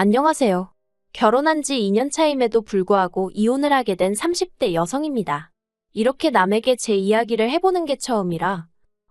안녕하세요. 결혼한 지 2년 차임에도 불구하고 이혼을 하게 된 30대 여성입니다. 이렇게 남에게 제 이야기를 해보는 게 처음이라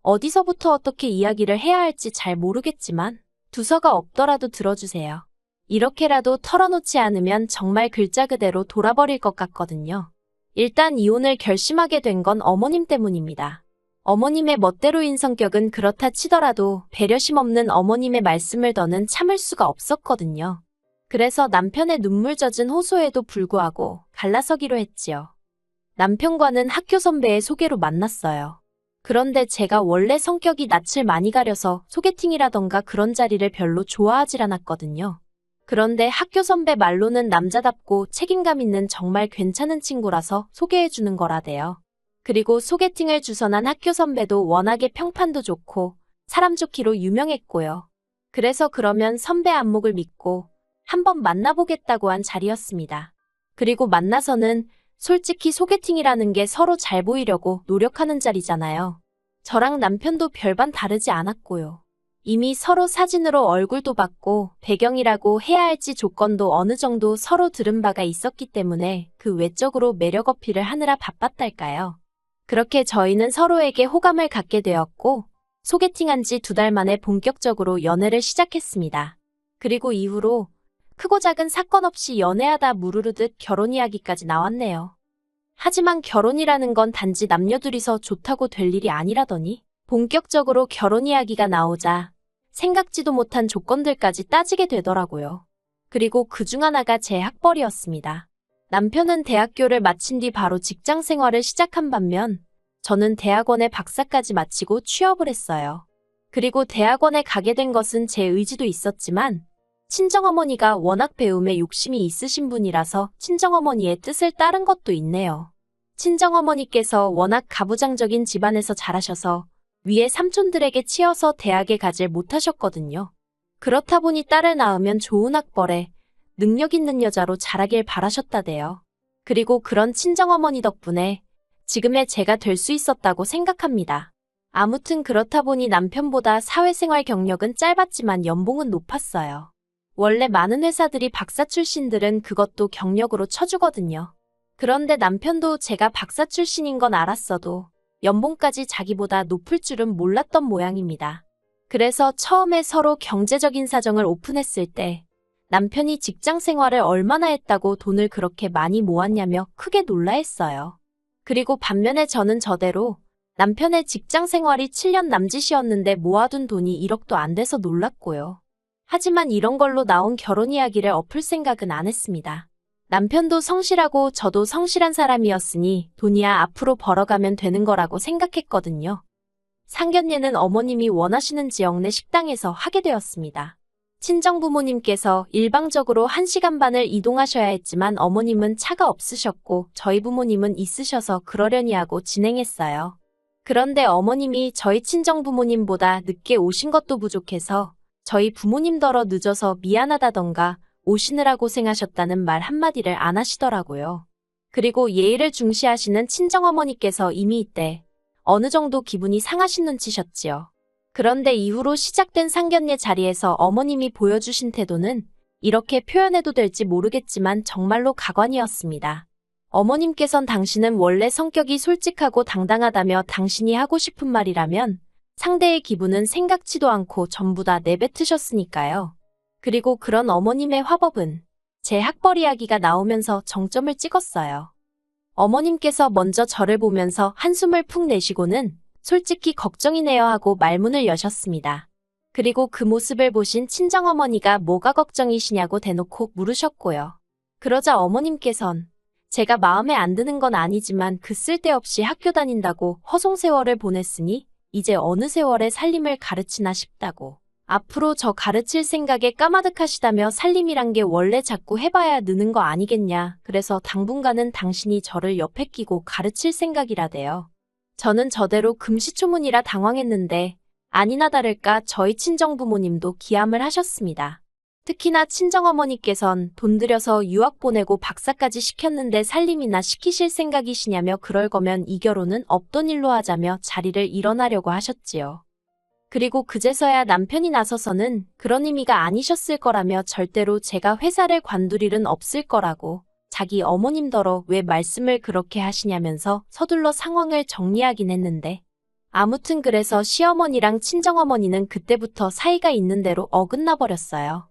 어디서부터 어떻게 이야기를 해야 할지 잘 모르겠지만 두서가 없더라도 들어주세요. 이렇게라도 털어놓지 않으면 정말 글자 그대로 돌아버릴 것 같거든요. 일단 이혼을 결심하게 된 건 어머님 때문입니다. 어머님의 멋대로인 성격은 그렇다 치더라도 배려심 없는 어머님의 말씀을 더는 참을 수가 없었거든요. 그래서 남편의 눈물 젖은 호소에도 불구하고 갈라서기로 했지요. 남편과는 학교 선배의 소개로 만났어요. 그런데 제가 원래 성격이 낯을 많이 가려서 소개팅이라던가 그런 자리를 별로 좋아하질 않았거든요. 그런데 학교 선배 말로는 남자답고 책임감 있는 정말 괜찮은 친구라서 소개해주는 거라대요. 그리고 소개팅을 주선한 학교 선배도 워낙에 평판도 좋고 사람 좋기로 유명했고요. 그래서 그러면 선배 안목을 믿고 한번 만나보겠다고 한 자리였습니다. 그리고 만나서는 솔직히 소개팅이라는 게 서로 잘 보이려고 노력하는 자리잖아요. 저랑 남편도 별반 다르지 않았고요. 이미 서로 사진으로 얼굴도 봤고 배경이라고 해야 할지 조건도 어느 정도 서로 들은 바가 있었기 때문에 그 외적으로 매력 어필을 하느라 바빴달까요. 그렇게 저희는 서로에게 호감을 갖게 되었고 소개팅한 지 2달 만에 본격적으로 연애를 시작했습니다. 그리고 이후로 크고 작은 사건 없이 연애하다 무르르듯 결혼 이야기까지 나왔네요. 하지만 결혼이라는 건 단지 남녀 둘이서 좋다고 될 일이 아니라더니 본격적으로 결혼 이야기가 나오자 생각지도 못한 조건들까지 따지게 되더라고요. 그리고 그중 하나가 제 학벌이었습니다. 남편은 대학교를 마친 뒤 바로 직장 생활을 시작한 반면 저는 대학원에 박사까지 마치고 취업을 했어요. 그리고 대학원에 가게 된 것은 제 의지도 있었지만 친정어머니가 워낙 배움에 욕심이 있으신 분이라서 친정어머니의 뜻을 따른 것도 있네요. 친정어머니께서 워낙 가부장적인 집안에서 자라셔서 위에 삼촌들에게 치여서 대학에 가질 못하셨거든요. 그렇다 보니 딸을 낳으면 좋은 학벌에 능력 있는 여자로 자라길 바라셨다대요. 그리고 그런 친정어머니 덕분에 지금의 제가 될 수 있었다고 생각합니다. 아무튼 그렇다 보니 남편보다 사회생활 경력은 짧았지만 연봉은 높았어요. 원래 많은 회사들이 박사 출신들은 그것도 경력으로 쳐주거든요. 그런데 남편도 제가 박사 출신인 건 알았어도 연봉까지 자기보다 높을 줄은 몰랐던 모양입니다. 그래서 처음에 서로 경제적인 사정을 오픈했을 때 남편이 직장 생활을 얼마나 했다고 돈을 그렇게 많이 모았냐며 크게 놀라했어요. 그리고 반면에 저는 저대로 남편의 직장 생활이 7년 남짓이었는데 모아둔 돈이 1억도 안 돼서 놀랐고요. 하지만 이런 걸로 나온 결혼 이야기를 엎을 생각은 안 했습니다. 남편도 성실하고 저도 성실한 사람이었으니 돈이야 앞으로 벌어가면 되는 거라고 생각했거든요. 상견례는 어머님이 원하시는 지역 내 식당에서 하게 되었습니다. 친정부모님께서 일방적으로 1시간 반을 이동하셔야 했지만 어머님은 차가 없으셨고 저희 부모님은 있으셔서 그러려니 하고 진행했어요. 그런데 어머님이 저희 친정부모님보다 늦게 오신 것도 부족해서 저희 부모님더러 늦어서 미안하다던가 오시느라 고생하셨다는 말 한마디를 안 하시더라고요. 그리고 예의를 중시하시는 친정어머니께서 이미 이때 어느 정도 기분이 상하신 눈치셨지요. 그런데 이후로 시작된 상견례 자리에서 어머님이 보여주신 태도는 이렇게 표현해도 될지 모르겠지만 정말로 가관이었습니다. 어머님께선 당신은 원래 성격이 솔직하고 당당하다며 당신이 하고 싶은 말이라면 상대의 기분은 생각지도 않고 전부 다 내뱉으셨으니까요. 그리고 그런 어머님의 화법은 제 학벌 이야기가 나오면서 정점을 찍었어요. 어머님께서 먼저 저를 보면서 한숨을 푹 내쉬고는 솔직히 걱정이네요 하고 말문을 여셨습니다. 그리고 그 모습을 보신 친정어머니가 뭐가 걱정이시냐고 대놓고 물으셨고요. 그러자 어머님께선 제가 마음에 안 드는 건 아니지만 그 쓸데없이 학교 다닌다고 허송세월을 보냈으니 이제 어느 세월에 살림을 가르치나 싶다고. 앞으로 저 가르칠 생각에 까마득하시다며 살림이란 게 원래 자꾸 해봐야 느는 거 아니겠냐. 그래서 당분간은 당신이 저를 옆에 끼고 가르칠 생각이라대요. 저는 저대로 금시초문이라 당황했는데 아니나 다를까 저희 친정부모님도 기함을 하셨습니다. 특히나 친정어머니께선 돈 들여서 유학 보내고 박사까지 시켰는데 살림이나 시키실 생각이시냐며 그럴 거면 이 결혼은 없던 일로 하자며 자리를 일어나려고 하셨지요. 그리고 그제서야 남편이 나서서는 그런 의미가 아니셨을 거라며 절대로 제가 회사를 관둘 일은 없을 거라고 자기 어머님더러 왜 말씀을 그렇게 하시냐면서 서둘러 상황을 정리하긴 했는데 아무튼 그래서 시어머니랑 친정어머니는 그때부터 사이가 있는 대로 어긋나 버렸어요.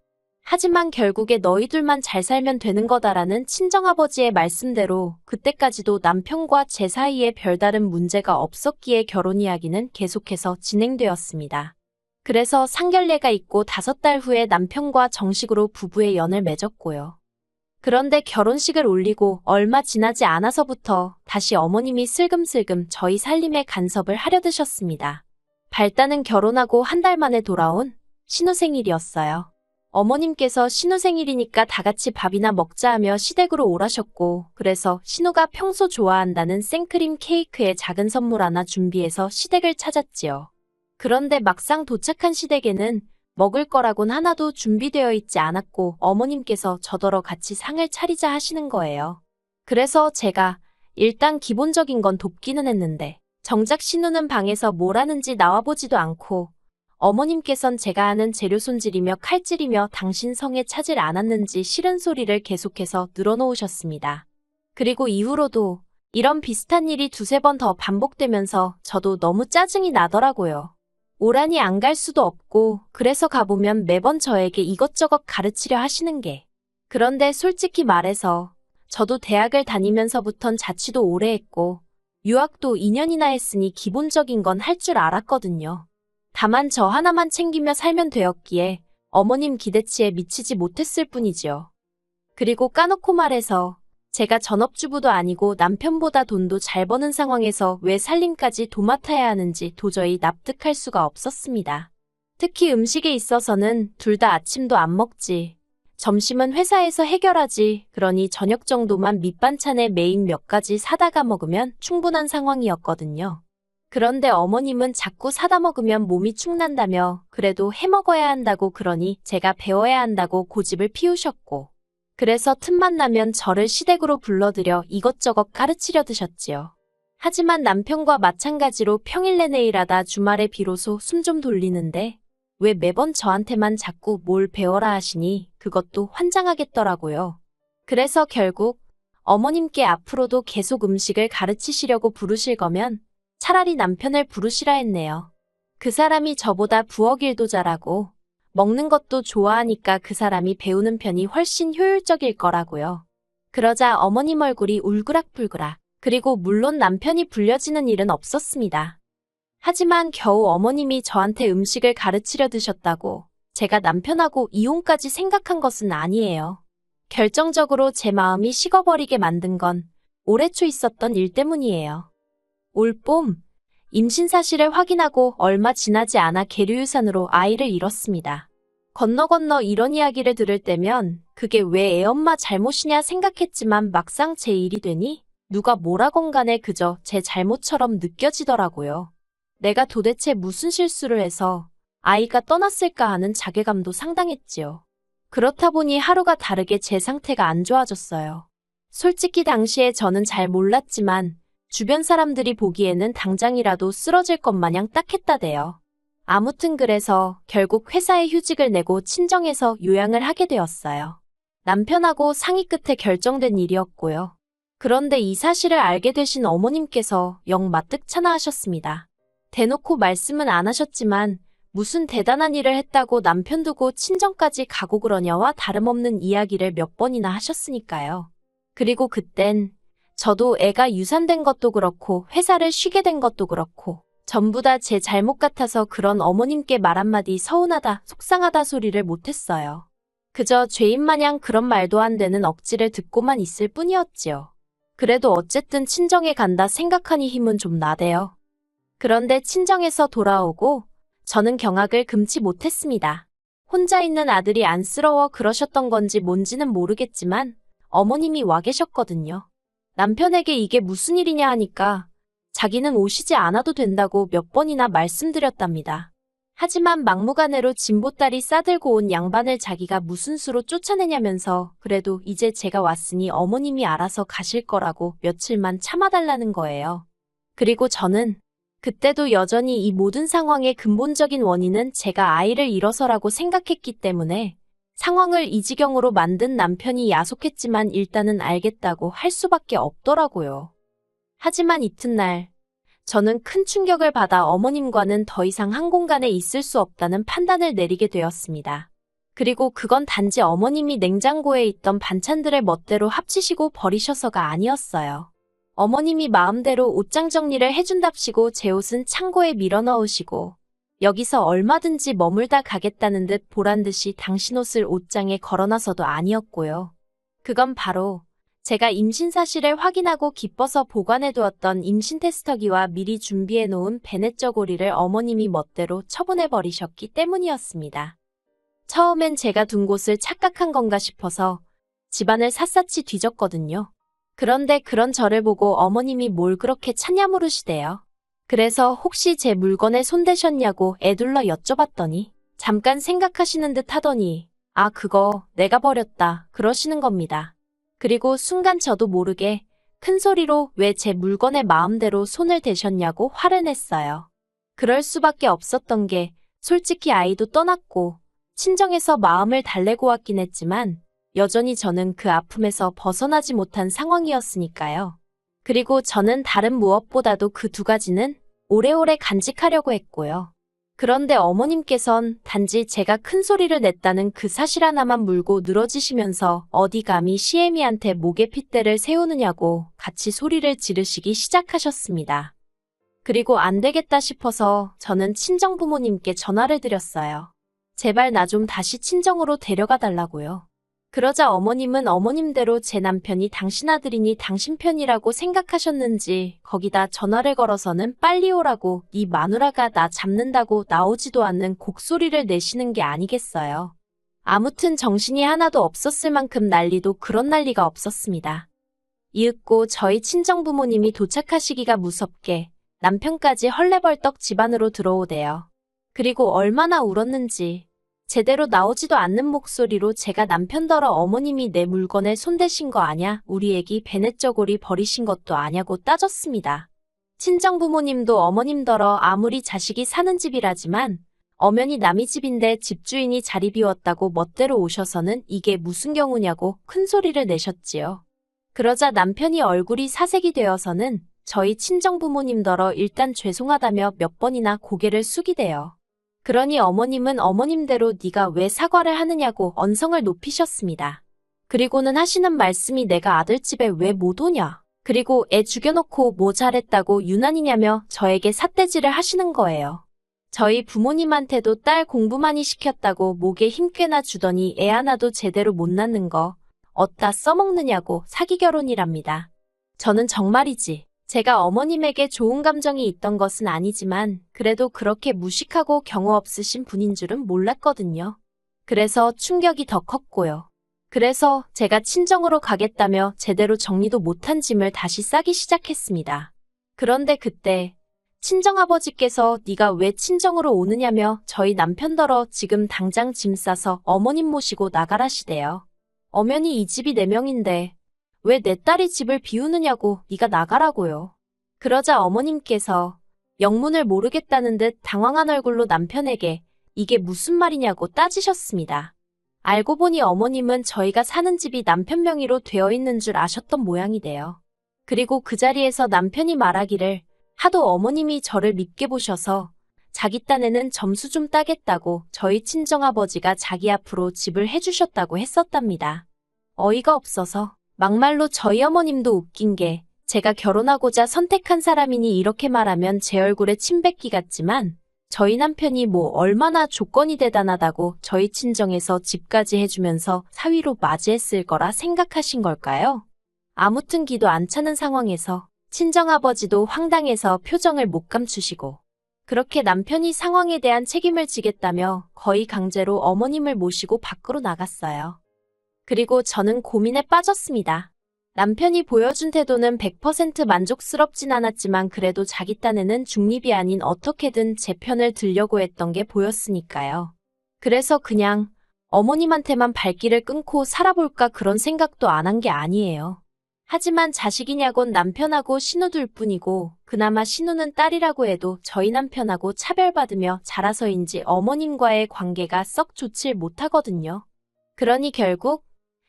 하지만 결국에 너희들만 잘 살면 되는 거다라는 친정아버지의 말씀대로 그때까지도 남편과 제 사이에 별다른 문제가 없었기에 결혼 이야기는 계속해서 진행되었습니다. 그래서 상견례가 있고 5달 후에 남편과 정식으로 부부의 연을 맺었고요. 그런데 결혼식을 올리고 얼마 지나지 않아서부터 다시 어머님이 슬금슬금 저희 살림에 간섭을 하려 드셨습니다. 발단은 결혼하고 한 달 만에 돌아온 신우 생일이었어요. 어머님께서 신우 생일이니까 다 같이 밥이나 먹자 하며 시댁으로 오라셨고 그래서 신우가 평소 좋아한다는 생크림 케이크에 작은 선물 하나 준비해서 시댁을 찾았지요. 그런데 막상 도착한 시댁에는 먹을 거라곤 하나도 준비되어 있지 않았고 어머님께서 저더러 같이 상을 차리자 하시는 거예요. 그래서 제가 일단 기본적인 건 돕기는 했는데 정작 신우는 방에서 뭘 하는지 나와보지도 않고 어머님께선 제가 하는 재료 손질이며 칼질이며 당신 성에 차질 않았는지 싫은 소리를 계속해서 늘어놓으셨습니다. 그리고 이후로도 이런 비슷한 일이 2~3번 더 반복되면서 저도 너무 짜증이 나더라고요. 오라니 안 갈 수도 없고 그래서 가보면 매번 저에게 이것저것 가르치려 하시는 게. 그런데 솔직히 말해서 저도 대학을 다니면서부턴 자취도 오래 했고 유학도 2년이나 했으니 기본적인 건 할 줄 알았거든요. 다만 저 하나만 챙기며 살면 되었기에 어머님 기대치에 미치지 못했을 뿐이지요. 그리고 까놓고 말해서 제가 전업주부도 아니고 남편보다 돈도 잘 버는 상황에서 왜 살림까지 도맡아야 하는지 도저히 납득할 수가 없었습니다. 특히 음식에 있어서는 둘 다 아침도 안 먹지. 점심은 회사에서 해결하지. 그러니 저녁 정도만 밑반찬에 메인 몇 가지 사다가 먹으면 충분한 상황이었거든요. 그런데 어머님은 자꾸 사다 먹으면 몸이 축난다며 그래도 해 먹어야 한다고 그러니 제가 배워야 한다고 고집을 피우셨고 그래서 틈만 나면 저를 시댁으로 불러들여 이것저것 가르치려 드셨지요. 하지만 남편과 마찬가지로 평일 내내 일하다 주말에 비로소 숨 좀 돌리는데 왜 매번 저한테만 자꾸 뭘 배워라 하시니 그것도 환장하겠더라고요. 그래서 결국 어머님께 앞으로도 계속 음식을 가르치시려고 부르실 거면 차라리 남편을 부르시라 했네요. 그 사람이 저보다 부엌 일도 잘하고 먹는 것도 좋아하니까 그 사람이 배우는 편이 훨씬 효율적일 거라고요. 그러자 어머님 얼굴이 울그락불그락. 그리고 물론 남편이 불려지는 일은 없었습니다. 하지만 겨우 어머님이 저한테 음식을 가르치려 드셨다고 제가 남편하고 이혼까지 생각한 것은 아니에요. 결정적으로 제 마음이 식어버리게 만든 건 올해 초 있었던 일 때문이에요. 올 봄, 임신 사실을 확인하고 얼마 지나지 않아 계류유산으로 아이를 잃었습니다. 건너 이런 이야기를 들을 때면 그게 왜 애엄마 잘못이냐 생각했지만 막상 제 일이 되니 누가 뭐라건 간에 그저 제 잘못처럼 느껴지더라고요. 내가 도대체 무슨 실수를 해서 아이가 떠났을까 하는 자괴감도 상당했지요. 그렇다 보니 하루가 다르게 제 상태가 안 좋아졌어요. 솔직히 당시에 저는 잘 몰랐지만 주변 사람들이 보기에는 당장이라도 쓰러질 것 마냥 딱했다대요. 아무튼 그래서 결국 회사에 휴직을 내고 친정에서 요양을 하게 되었어요. 남편하고 상의 끝에 결정된 일이었고요. 그런데 이 사실을 알게 되신 어머님께서 영 마뜩찮아 하셨습니다. 대놓고 말씀은 안 하셨지만 무슨 대단한 일을 했다고 남편 두고 친정까지 가고 그러냐와 다름없는 이야기를 몇 번이나 하셨으니까요. 그리고 그땐 저도 애가 유산된 것도 그렇고 회사를 쉬게 된 것도 그렇고 전부 다 제 잘못 같아서 그런 어머님께 말 한마디 서운하다, 속상하다 소리를 못했어요. 그저 죄인 마냥 그런 말도 안 되는 억지를 듣고만 있을 뿐이었지요. 그래도 어쨌든 친정에 간다 생각하니 힘은 좀 나대요. 그런데 친정에서 돌아오고 저는 경악을 금치 못했습니다. 혼자 있는 아들이 안쓰러워 그러셨던 건지 뭔지는 모르겠지만 어머님이 와 계셨거든요. 남편에게 이게 무슨 일이냐 하니까 자기는 오시지 않아도 된다고 몇 번이나 말씀드렸답니다. 하지만 막무가내로 진보딸이 싸들고 온 양반을 자기가 무슨 수로 쫓아내냐면서 그래도 이제 제가 왔으니 어머님이 알아서 가실 거라고 며칠만 참아달라는 거예요. 그리고 저는 그때도 여전히 이 모든 상황의 근본적인 원인은 제가 아이를 잃어서라고 생각했기 때문에 상황을 이 지경으로 만든 남편이 야속했지만 일단은 알겠다고 할 수밖에 없더라고요. 하지만 이튿날 저는 큰 충격을 받아 어머님과는 더 이상 한 공간에 있을 수 없다는 판단을 내리게 되었습니다. 그리고 그건 단지 어머님이 냉장고에 있던 반찬들을 멋대로 합치시고 버리셔서가 아니었어요. 어머님이 마음대로 옷장 정리를 해준답시고 제 옷은 창고에 밀어넣으시고 여기서 얼마든지 머물다 가겠다는 듯 보란듯이 당신 옷을 옷장에 걸어놔서도 아니었고요. 그건 바로 제가 임신 사실을 확인하고 기뻐서 보관해두었던 임신 테스터기와 미리 준비해놓은 베넷 저고리를 어머님이 멋대로 처분해버리셨기 때문이었습니다. 처음엔 제가 둔 곳을 착각한 건가 싶어서 집안을 샅샅이 뒤졌거든요. 그런데 그런 저를 보고 어머님이 뭘 그렇게 찾냐 물으시대요. 그래서 혹시 제 물건에 손대셨냐고 애둘러 여쭤봤더니 잠깐 생각하시는 듯 하더니 아 그거 내가 버렸다 그러시는 겁니다. 그리고 순간 저도 모르게 큰 소리로 왜 제 물건에 마음대로 손을 대셨냐고 화를 냈어요. 그럴 수밖에 없었던 게 솔직히 아이도 떠났고 친정에서 마음을 달래고 왔긴 했지만 여전히 저는 그 아픔에서 벗어나지 못한 상황이었으니까요. 그리고 저는 다른 무엇보다도 그 두 가지는 오래오래 간직하려고 했고요. 그런데 어머님께선 단지 제가 큰 소리를 냈다는 그 사실 하나만 물고 늘어지시면서 어디 감히 시애미한테 목에 핏대를 세우느냐고 같이 소리를 지르시기 시작하셨습니다. 그리고 안 되겠다 싶어서 저는 친정부모님께 전화를 드렸어요. 제발 나 좀 다시 친정으로 데려가 달라고요. 그러자 어머님은 어머님대로 제 남편이 당신 아들이니 당신 편이라고 생각하셨는지 거기다 전화를 걸어서는 빨리 오라고 네 마누라가 나 잡는다고 나오지도 않는 곡소리를 내시는 게 아니겠어요. 아무튼 정신이 하나도 없었을 만큼 난리도 그런 난리가 없었습니다. 이윽고 저희 친정부모님이 도착하시기가 무섭게 남편까지 헐레벌떡 집 안으로 들어오대요. 그리고 얼마나 울었는지 제대로 나오지도 않는 목소리로 제가 남편더러 어머님이 내 물건에 손대신 거 아냐? 우리 애기 베넷 저고리 버리신 것도 아냐고 따졌습니다. 친정부모님도 어머님더러 아무리 자식이 사는 집이라지만 엄연히 남의 집인데 집주인이 자리 비웠다고 멋대로 오셔서는 이게 무슨 경우냐고 큰 소리를 내셨지요. 그러자 남편이 얼굴이 사색이 되어서는 저희 친정부모님더러 일단 죄송하다며 몇 번이나 고개를 숙이대요. 그러니 어머님은 어머님대로 네가 왜 사과를 하느냐고 언성을 높이셨습니다. 그리고는 하시는 말씀이 내가 아들집에 왜 못 오냐. 그리고 애 죽여놓고 뭐 잘했다고 유난이냐며 저에게 삿대질을 하시는 거예요. 저희 부모님한테도 딸 공부 많이 시켰다고 목에 힘 꽤나 주더니 애 하나도 제대로 못 낳는 거 어디다 써먹느냐고 사기 결혼이랍니다. 저는 정말이지. 제가 어머님에게 좋은 감정이 있던 것은 아니지만 그래도 그렇게 무식하고 경우 없으신 분인 줄은 몰랐거든요. 그래서 충격이 더 컸고요. 그래서 제가 친정으로 가겠다며 제대로 정리도 못한 짐을 다시 싸기 시작했습니다. 그런데 그때 친정아버지께서 네가 왜 친정으로 오느냐며 저희 남편더러 지금 당장 짐 싸서 어머님 모시고 나가라시대요. 엄연히 이 집이 내 명인데 왜 내 딸이 집을 비우느냐고 네가 나가라고요. 그러자 어머님께서 영문을 모르겠다는 듯 당황한 얼굴로 남편에게 이게 무슨 말이냐고 따지셨습니다. 알고 보니 어머님은 저희가 사는 집이 남편 명의로 되어 있는 줄 아셨던 모양이래요. 그리고 그 자리에서 남편이 말하기를 하도 어머님이 저를 밉게 보셔서 자기 딴에는 점수 좀 따겠다고 저희 친정아버지가 자기 앞으로 집을 해주셨다고 했었답니다. 어이가 없어서 막말로 저희 어머님도 웃긴 게 제가 결혼하고자 선택한 사람이니 이렇게 말하면 제 얼굴에 침 뱉기 같지만 저희 남편이 뭐 얼마나 조건이 대단하다고 저희 친정에서 집까지 해주면서 사위로 맞이했을 거라 생각하신 걸까요? 아무튼 기도 안 차는 상황에서 친정아버지도 황당해서 표정을 못 감추시고 그렇게 남편이 상황에 대한 책임을 지겠다며 거의 강제로 어머님을 모시고 밖으로 나갔어요. 그리고 저는 고민에 빠졌습니다. 남편이 보여준 태도는 100% 만족스럽진 않았지만 그래도 자기 딴에는 중립이 아닌 어떻게든 제 편을 들려고 했던 게 보였으니까요. 그래서 그냥 어머님한테만 발길을 끊고 살아볼까 그런 생각도 안 한 게 아니에요. 하지만 자식이냐곤 남편하고 신우둘 뿐이고 그나마 신우는 딸이라고 해도 저희 남편하고 차별받으며 자라서인지 어머님과의 관계가 썩 좋질 못하거든요. 그러니 결국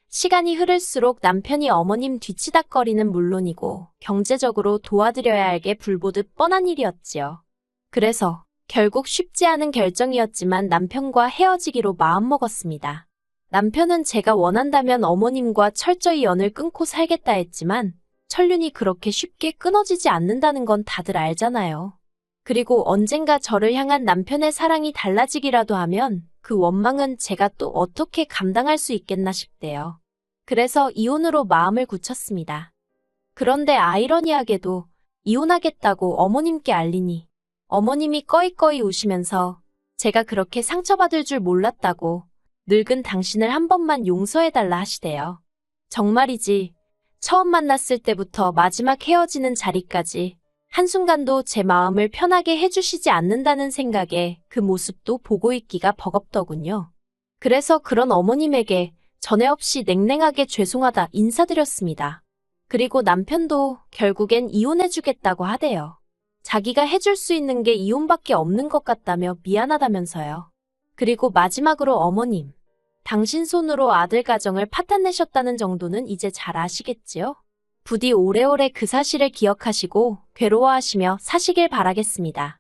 시간이 흐를수록 남편이 어머님 뒤치다꺼리는 물론이고 경제적으로 도와드려야 할 게 불보듯 뻔한 일이었지요. 그래서 결국 쉽지 않은 결정이었지만 남편과 헤어지기로 마음먹었습니다. 남편은 제가 원한다면 어머님과 철저히 연을 끊고 살겠다 했지만 천륜이 그렇게 쉽게 끊어지지 않는다는 건 다들 알잖아요. 그리고 언젠가 저를 향한 남편의 사랑이 달라지기라도 하면 그 원망은 제가 또 어떻게 감당할 수 있겠나 싶대요. 그래서 이혼으로 마음을 굳혔습니다. 그런데 아이러니하게도 이혼하겠다고 어머님께 알리니 어머님이 꺼이꺼이 우시면서 제가 그렇게 상처받을 줄 몰랐다고 늙은 당신을 한 번만 용서해달라 하시대요. 정말이지 처음 만났을 때부터 마지막 헤어지는 자리까지 한순간도 제 마음을 편하게 해주시지 않는다는 생각에 그 모습도 보고 있기가 버겁더군요. 그래서 그런 어머님에게 전에 없이 냉랭하게 죄송하다 인사드렸습니다. 그리고 남편도 결국엔 이혼해주겠다고 하대요. 자기가 해줄 수 있는 게 이혼밖에 없는 것 같다며 미안하다면서요. 그리고 마지막으로 어머님, 당신 손으로 아들 가정을 파탄내셨다는 정도는 이제 잘 아시겠지요? 부디 오래오래 그 사실을 기억하시고 괴로워하시며 사시길 바라겠습니다.